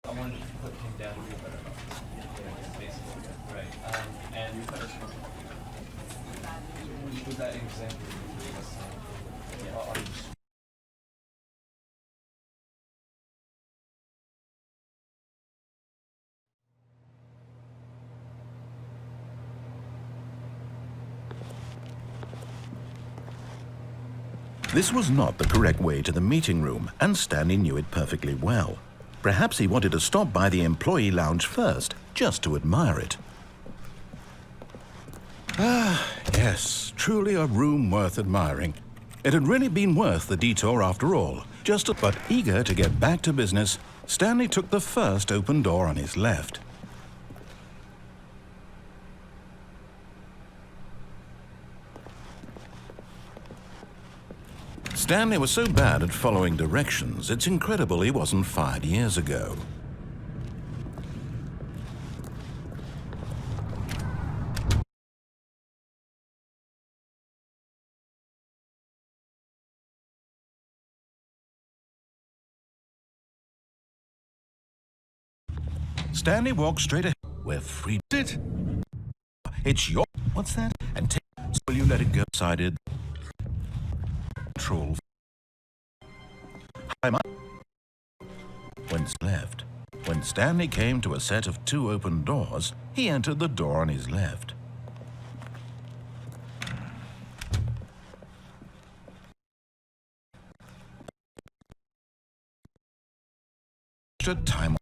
I wanted to put him down to be a better basically. Right. And with that example you gave us, This was not the correct way to the meeting room, and Stanley knew it perfectly well. Perhaps he wanted to stop by the employee lounge first, just to admire it. Ah, yes, truly a room worth admiring. It had really been worth the detour after all. But eager to get back to business, Stanley took the first open door on his left. Stanley was so bad at following directions, it's incredible he wasn't fired years ago. Stanley walked straight ahead. We're free. It's your... What's that? And take... Will you let it go? Decided... Control. When Stanley came to a set of 2 open doors, he entered the door on his left. Time.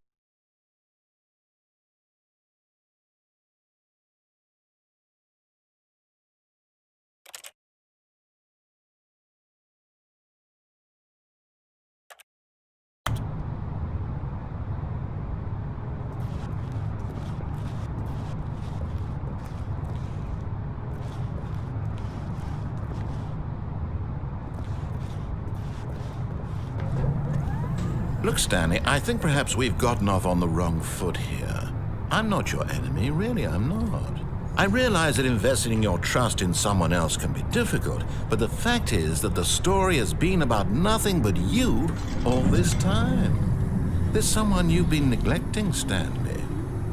Look, Stanley, I think perhaps we've gotten off on the wrong foot here. I'm not your enemy, really, I'm not. I realize that investing your trust in someone else can be difficult, but the fact is that the story has been about nothing but you all this time. There's someone you've been neglecting, Stanley.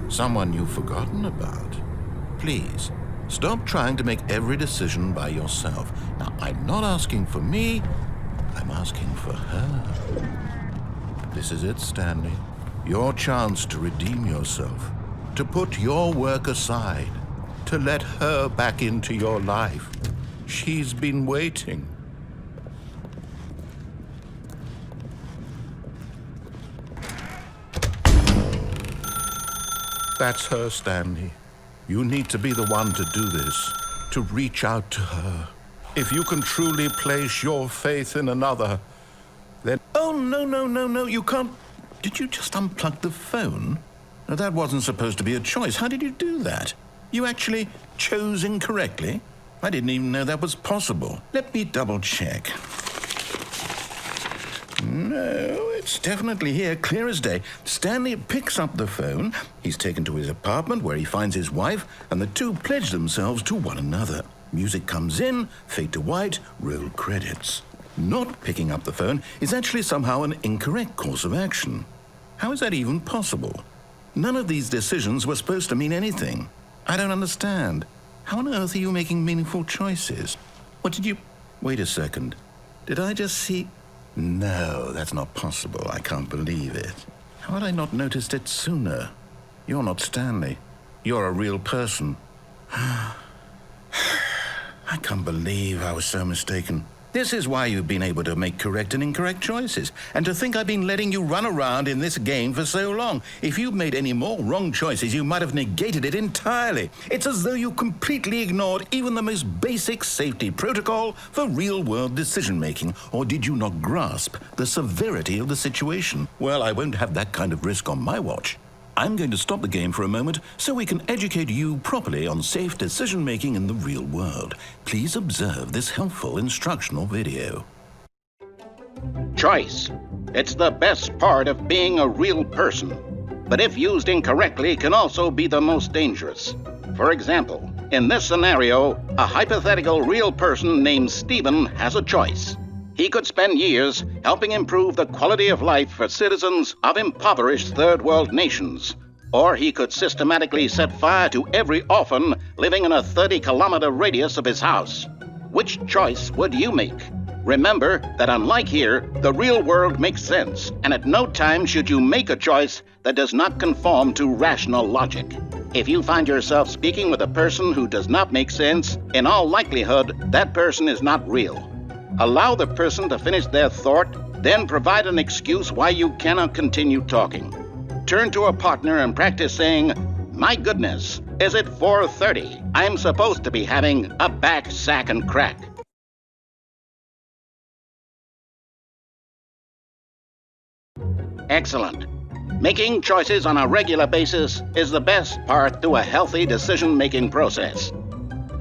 Someone you've forgotten about. Please, stop trying to make every decision by yourself. Now, I'm not asking for me, I'm asking for her. This is it, Stanley. Your chance to redeem yourself, to put your work aside, to let her back into your life. She's been waiting. That's her, Stanley. You need to be the one to do this, to reach out to her. If you can truly place your faith in another, then... Oh, no, you can't... Did you just unplug the phone? No, that wasn't supposed to be a choice. How did you do that? You actually chose incorrectly? I didn't even know that was possible. Let me double check. No, it's definitely here, clear as day. Stanley picks up the phone. He's taken to his apartment where he finds his wife, and the two pledge themselves to one another. Music comes in, fade to white, roll credits. Not picking up the phone is actually somehow an incorrect course of action. How is that even possible? None of these decisions were supposed to mean anything. I don't understand. How on earth are you making meaningful choices? What did you... Wait a second. Did I just see... No, that's not possible. I can't believe it. How had I not noticed it sooner? You're not Stanley. You're a real person. I can't believe I was so mistaken. This is why you've been able to make correct and incorrect choices. And to think I've been letting you run around in this game for so long. If you'd made any more wrong choices, you might have negated it entirely. It's as though you completely ignored even the most basic safety protocol for real-world decision-making. Or did you not grasp the severity of the situation? Well, I won't have that kind of risk on my watch. I'm going to stop the game for a moment so we can educate you properly on safe decision-making in the real world. Please observe this helpful instructional video. Choice. It's the best part of being a real person. But if used incorrectly, can also be the most dangerous. For example, in this scenario, a hypothetical real person named Stephen has a choice. He could spend years helping improve the quality of life for citizens of impoverished third world nations. Or he could systematically set fire to every orphan living in a 30-kilometer radius of his house. Which choice would you make? Remember that unlike here, the real world makes sense, and at no time should you make a choice that does not conform to rational logic. If you find yourself speaking with a person who does not make sense, in all likelihood, that person is not real. Allow the person to finish their thought, then provide an excuse why you cannot continue talking. Turn to a partner and practice saying, "My goodness, is it 4:30? I'm supposed to be having a back, sack, and crack." Excellent. Making choices on a regular basis is the best part to a healthy decision-making process.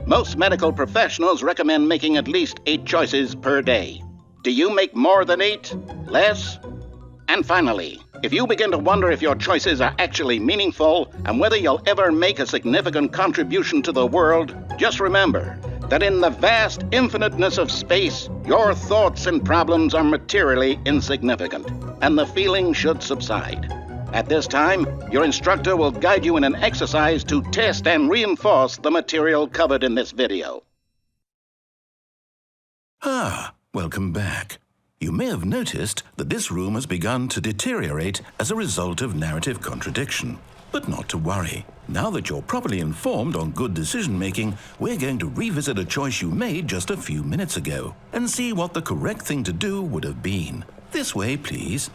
Most medical professionals recommend making at least 8 choices per day. Do you make more than 8? Less? And finally, if you begin to wonder if your choices are actually meaningful and whether you'll ever make a significant contribution to the world, just remember that in the vast infiniteness of space, your thoughts and problems are materially insignificant, and the feeling should subside. At this time, your instructor will guide you in an exercise to test and reinforce the material covered in this video. Welcome back. You may have noticed that this room has begun to deteriorate as a result of narrative contradiction. But not to worry. Now that you're properly informed on good decision-making, we're going to revisit a choice you made just a few minutes ago and see what the correct thing to do would have been. This way, please.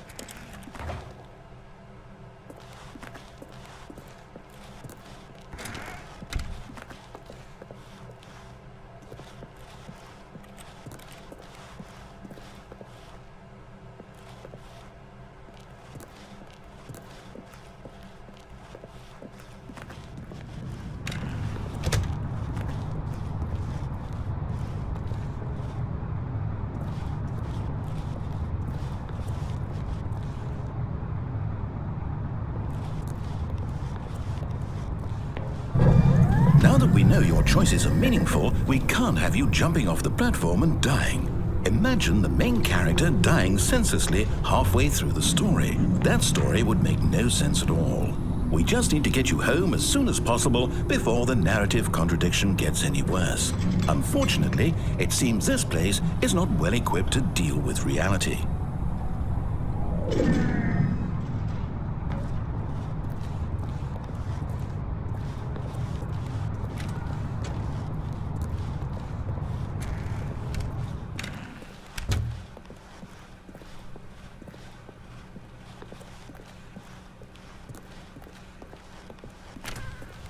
Now that we know your choices are meaningful, we can't have you jumping off the platform and dying. Imagine the main character dying senselessly halfway through the story. That story would make no sense at all. We just need to get you home as soon as possible before the narrative contradiction gets any worse. Unfortunately, it seems this place is not well equipped to deal with reality.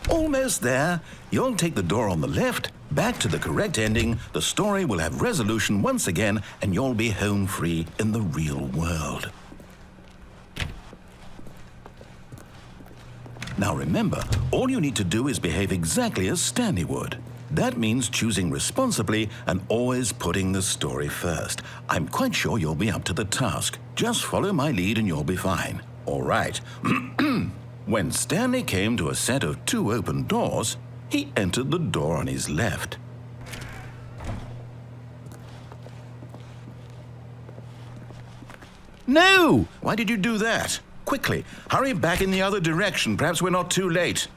Almost there. You'll take the door on the left, back to the correct ending, the story will have resolution once again, and you'll be home free in the real world. Now remember, all you need to do is behave exactly as Stanley would. That means choosing responsibly and always putting the story first. I'm quite sure you'll be up to the task. Just follow my lead and you'll be fine. All right. When Stanley came to a set of 2 open doors, he entered the door on his left. No! Why did you do that? Quickly, hurry back in the other direction. Perhaps we're not too late.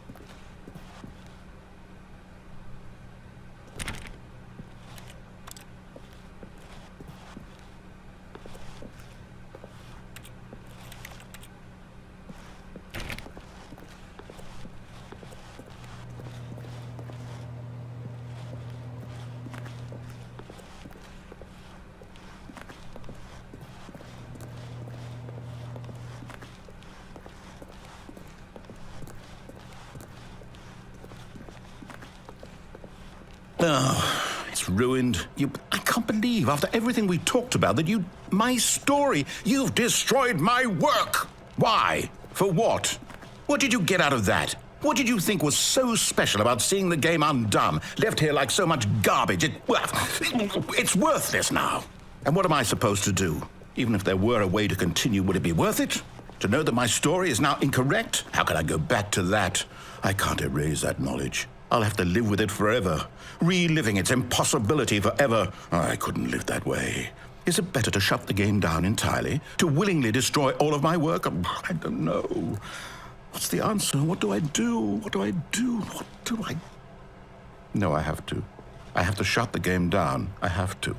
Oh, it's ruined. I can't believe, after everything we talked about, that my story, you've destroyed my work. Why? For what? What did you get out of that? What did you think was so special about seeing the game undone, left here like so much garbage? It's worthless now. And what am I supposed to do? Even if there were a way to continue, would it be worth it? To know that my story is now incorrect? How can I go back to that? I can't erase that knowledge. I'll have to live with it forever, reliving its impossibility forever. I couldn't live that way. Is it better to shut the game down entirely? To willingly destroy all of my work? I don't know. What's the answer? What do I do? What do I do? What do I... No, I have to. I have to shut the game down. I have to.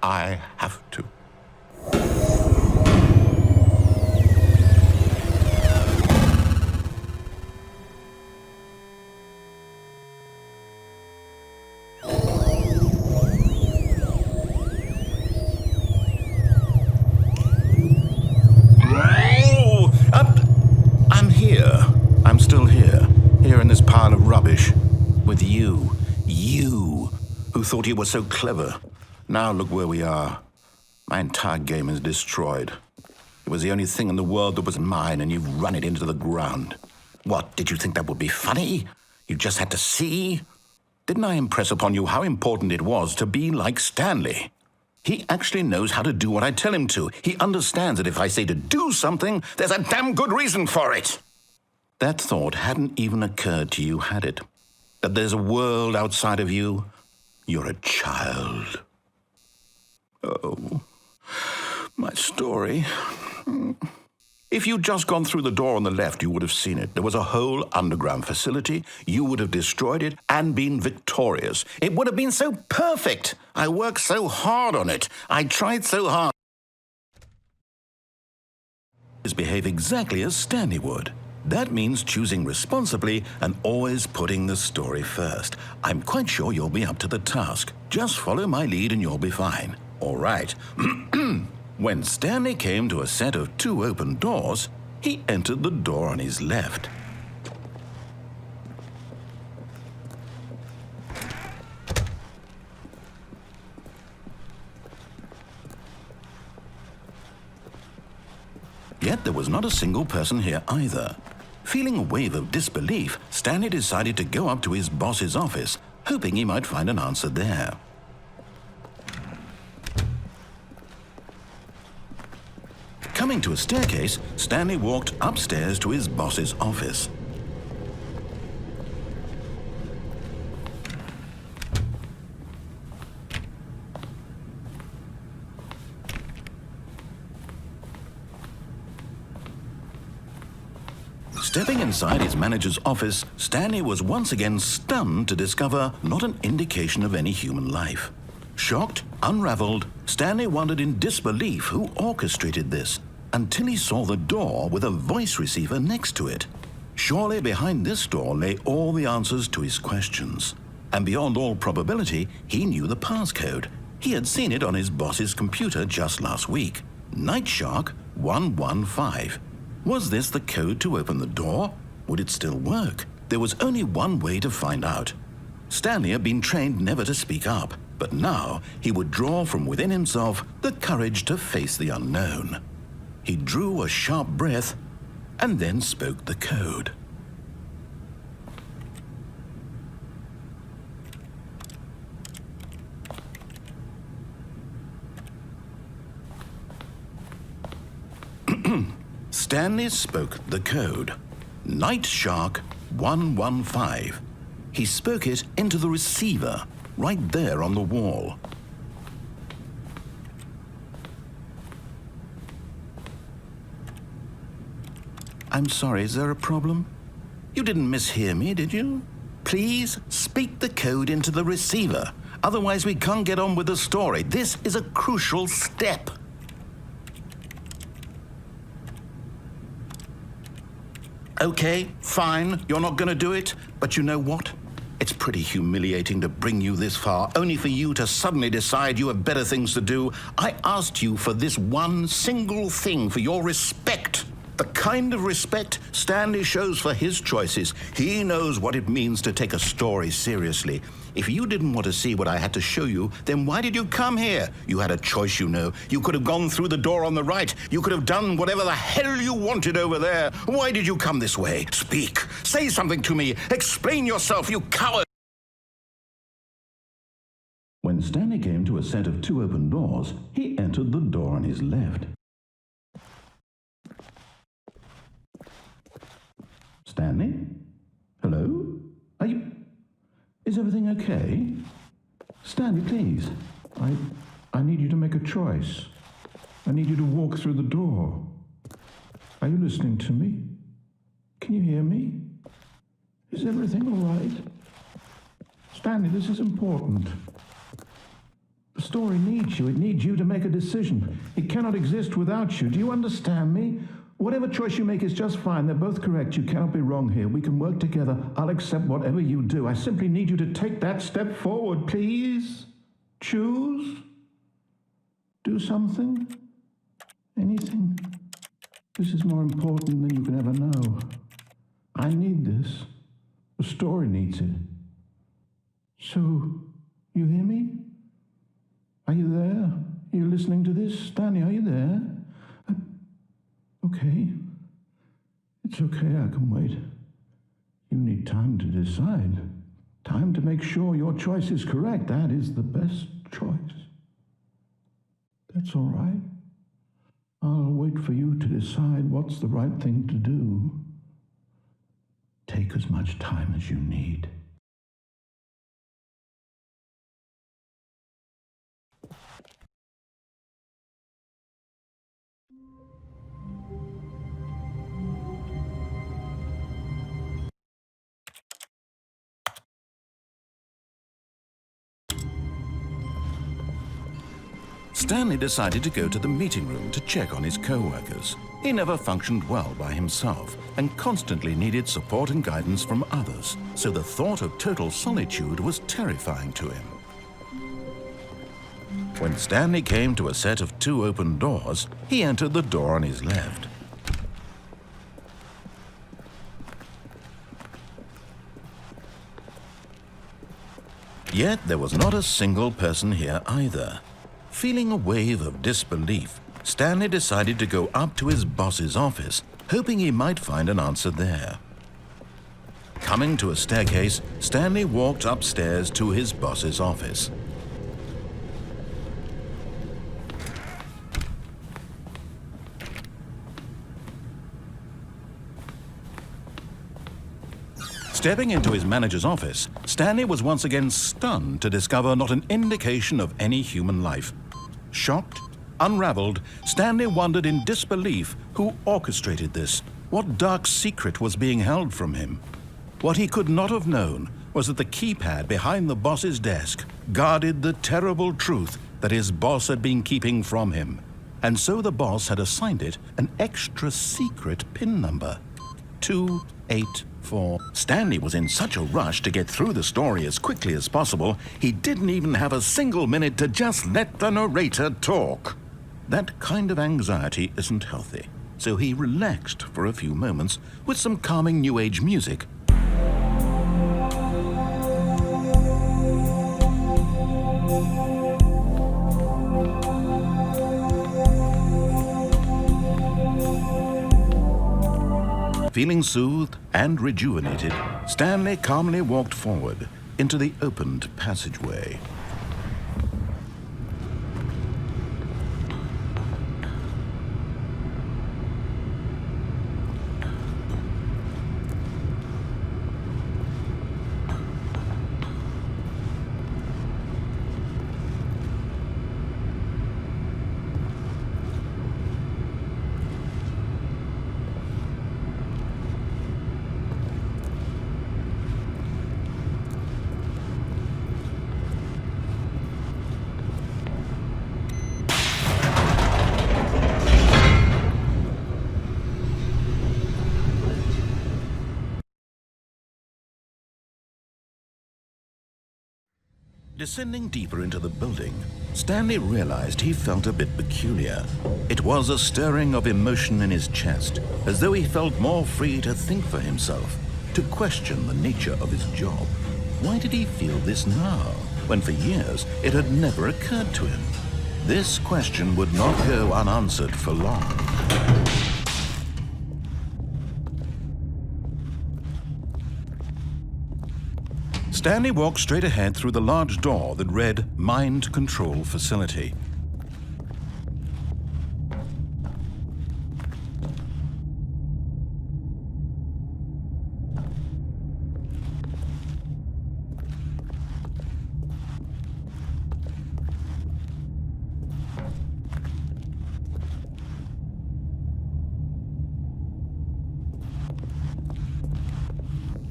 I have to. I'm here. I'm still here. Here in this pile of rubbish. With you. You, who thought you were so clever. Now look where we are. My entire game is destroyed. It was the only thing in the world that was mine, and you've run it into the ground. What, did you think that would be funny? You just had to see? Didn't I impress upon you how important it was to be like Stanley? He actually knows how to do what I tell him to. He understands that if I say to do something, there's a damn good reason for it. That thought hadn't even occurred to you, had it? That there's a world outside of you? You're a child. Oh, my story. If you'd just gone through the door on the left, you would have seen it. There was a whole underground facility. You would have destroyed it and been victorious. It would have been so perfect. I worked so hard on it. I tried so hard. Behave exactly as Stanley would. That means choosing responsibly and always putting the story first. I'm quite sure you'll be up to the task. Just follow my lead and you'll be fine. All right. When Stanley came to a set of 2 open doors, he entered the door on his left. Yet there was not a single person here either. Feeling a wave of disbelief, Stanley decided to go up to his boss's office, hoping he might find an answer there. Coming to a staircase, Stanley walked upstairs to his boss's office. Stepping inside his manager's office, Stanley was once again stunned to discover not an indication of any human life. Shocked, unraveled, Stanley wondered in disbelief who orchestrated this, until he saw the door with a voice receiver next to it. Surely behind this door lay all the answers to his questions. And beyond all probability, he knew the passcode. He had seen it on his boss's computer just last week. Nightshark 115. Was this the code to open the door? Would it still work? There was only one way to find out. Stanley had been trained never to speak up, but now he would draw from within himself the courage to face the unknown. He drew a sharp breath and then spoke the code. Stanley spoke the code. Nightshark 115. He spoke it into the receiver, right there on the wall. I'm sorry, is there a problem? You didn't mishear me, did you? Please speak the code into the receiver. Otherwise, we can't get on with the story. This is a crucial step. Okay, fine, you're not going to do it, but you know what? It's pretty humiliating to bring you this far, only for you to suddenly decide you have better things to do. I asked you for this one single thing, for your respect. The kind of respect Stanley shows for his choices. He knows what it means to take a story seriously. If you didn't want to see what I had to show you, then why did you come here? You had a choice, you know. You could have gone through the door on the right. You could have done whatever the hell you wanted over there. Why did you come this way? Speak. Say something to me. Explain yourself, you coward. When Stanley came to a set of 2 open doors, he entered the door on his left. Stanley? Hello? Are you... Is everything okay? Stanley, please. I need you to make a choice. I need you to walk through the door. Are you listening to me? Can you hear me? Is everything all right? Stanley, this is important. The story needs you. It needs you to make a decision. It cannot exist without you. Do you understand me? Whatever choice you make is just fine. They're both correct. You cannot be wrong here. We can work together. I'll accept whatever you do. I simply need you to take that step forward, please. Choose. Do something. Anything. This is more important than you can ever know. I need this. The story needs it. So, you hear me? Are you there? Are you listening to this? Stanley, are you there? Okay. It's okay, I can wait. You need time to decide. Time to make sure your choice is correct. That is the best choice. That's all right. I'll wait for you to decide what's the right thing to do. Take as much time as you need. Stanley decided to go to the meeting room to check on his co-workers. He never functioned well by himself and constantly needed support and guidance from others, so the thought of total solitude was terrifying to him. When Stanley came to a set of 2 open doors, he entered the door on his left. Yet there was not a single person here either. Feeling a wave of disbelief, Stanley decided to go up to his boss's office, hoping he might find an answer there. Coming to a staircase, Stanley walked upstairs to his boss's office. Stepping into his manager's office, Stanley was once again stunned to discover not an indication of any human life. Shocked, unraveled, Stanley wondered in disbelief who orchestrated this. What dark secret was being held from him? What he could not have known was that the keypad behind the boss's desk guarded the terrible truth that his boss had been keeping from him. And so the boss had assigned it an extra secret PIN number. 284. Stanley was in such a rush to get through the story as quickly as possible, he didn't even have a single minute to just let the narrator talk. That kind of anxiety isn't healthy, so he relaxed for a few moments with some calming New Age music. Feeling soothed and rejuvenated, Stanley calmly walked forward into the opened passageway. Descending deeper into the building, Stanley realized he felt a bit peculiar. It was a stirring of emotion in his chest, as though he felt more free to think for himself, to question the nature of his job. Why did he feel this now, when for years it had never occurred to him? This question would not go unanswered for long. Stanley walked straight ahead through the large door that read Mind Control Facility.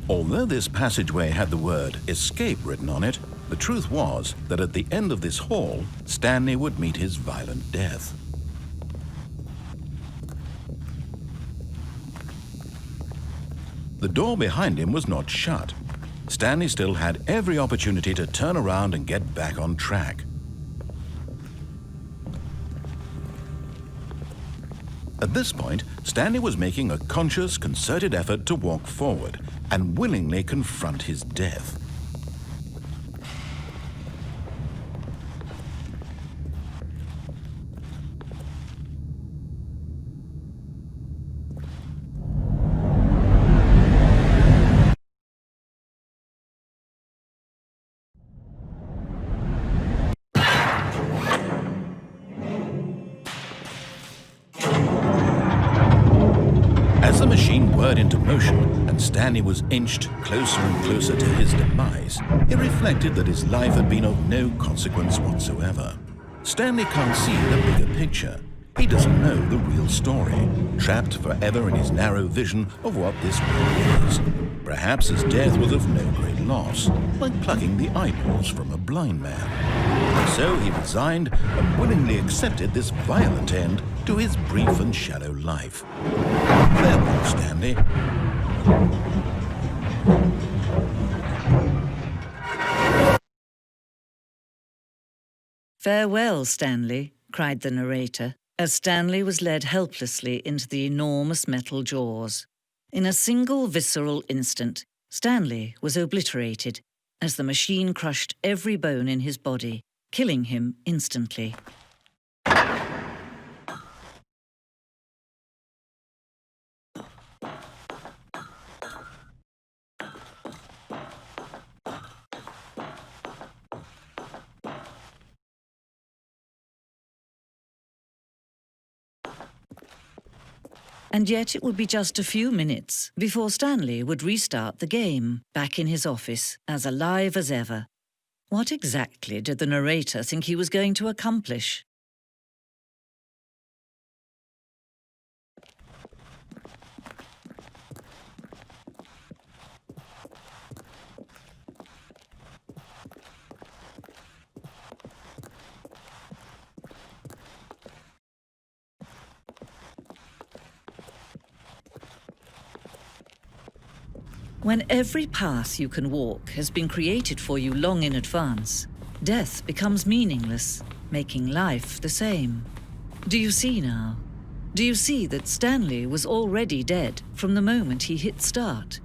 Although this passageway had the word escape written on it, the truth was that at the end of this hall, Stanley would meet his violent death. The door behind him was not shut. Stanley still had every opportunity to turn around and get back on track. At this point, Stanley was making a conscious, concerted effort to walk forward and willingly confront his death. As the machine whirred into motion and Stanley was inched closer and closer to his demise, he reflected that his life had been of no consequence whatsoever. Stanley can't see the bigger picture. He doesn't know the real story, trapped forever in his narrow vision of what this world is. Perhaps his death was of no great loss, like plucking the eyeballs from a blind man. So he resigned and willingly accepted this violent end to his brief and shallow life. Farewell, Stanley. "Farewell, Stanley," cried the narrator, as Stanley was led helplessly into the enormous metal jaws. In a single visceral instant, Stanley was obliterated as the machine crushed every bone in his body, killing him instantly. And yet it would be just a few minutes before Stanley would restart the game, back in his office, as alive as ever. What exactly did the narrator think he was going to accomplish? When every path you can walk has been created for you long in advance, death becomes meaningless, making life the same. Do you see now? Do you see that Stanley was already dead from the moment he hit start?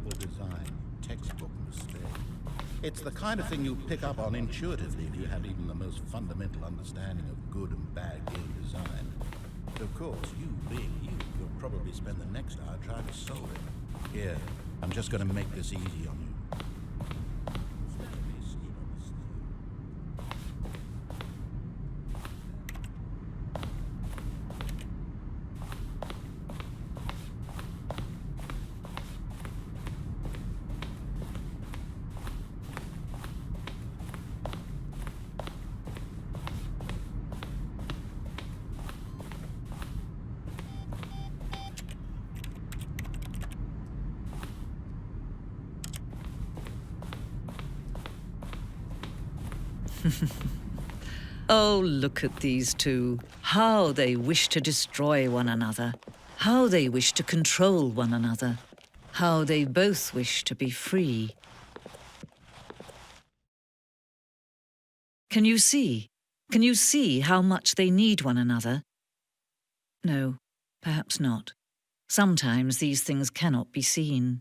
level design. Textbook mistake. It's the kind of thing you pick up on intuitively if you have even the most fundamental understanding of good and bad game design. But of course, you being you, you'll probably spend the next hour trying to solve it. Here, I'm just going to make this easy on you. Oh, look at these two. How they wish to destroy one another. How they wish to control one another. How they both wish to be free. Can you see? Can you see how much they need one another? No, perhaps not. Sometimes these things cannot be seen.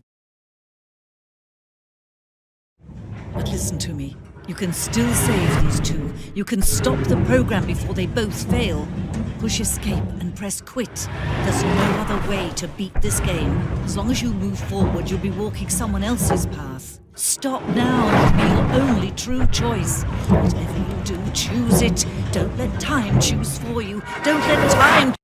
But listen to me. You can still save these two. You can stop the program before they both fail. Push escape and press quit. There's no other way to beat this game. As long as you move forward, you'll be walking someone else's path. Stop now and be your only true choice. Whatever you do, choose it. Don't let time choose for you. Don't let time...